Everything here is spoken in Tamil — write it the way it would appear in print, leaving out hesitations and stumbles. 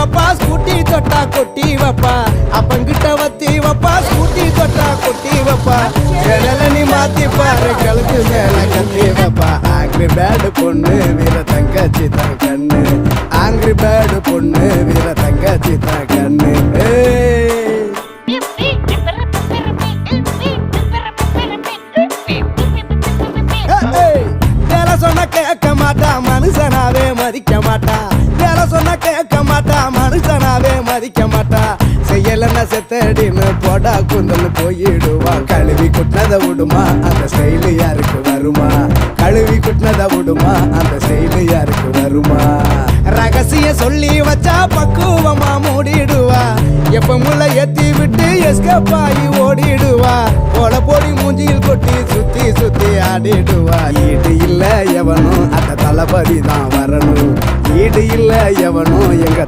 வப்பா ஸ்கூட்டி தொட்டா கொட்டி வப்பா அப்பங்கிட்ட வத்தி வப்பா ஸ்கூட்டி தொட்டா கொட்டி வப்பா நீ மாத்தி பாரு கழுத்து மேல கத்தி வப்பா ஆங்கிரி பேடு பொண்ணு வீர தங்கச்சி தான் கண்ணு ஆங்கிரி பேடு பொண்ணு வீர தங்கச்சி தான் கண்ணு சொன்ன கேட்க மாட்டா மனுஷனாவே மதிக்க மாட்டா வேலை சொன்ன கேட்க மாட்டா மனுஷனாவே மதிக்க மாட்டா செய்யலன்னா செத்தடின்னு போடா குந்தல் போயிடுவா கழுவி குட்டினத விடுமா அந்த ஸ்டைலு யாருக்கு வருமா கழுவி குட்டினத விடுமா அந்த ஸ்டைலு யாருக்கு வருமா ரகசிய சொல்லி வச்சா பக்குவமா மூடிடுவா எப்ப முள்ள ஏத்தி விட்டு எஸ்கேப் ஆகி ஓடிடுவா போல போடி மூஞ்சியில் கொட்டி சுத்தி சுத்தி ஆடிடுவா ஈடு இல்ல எவனும் அந்த தளபதி தான் வரணும் ஈடு இல்ல எவனும் எங்க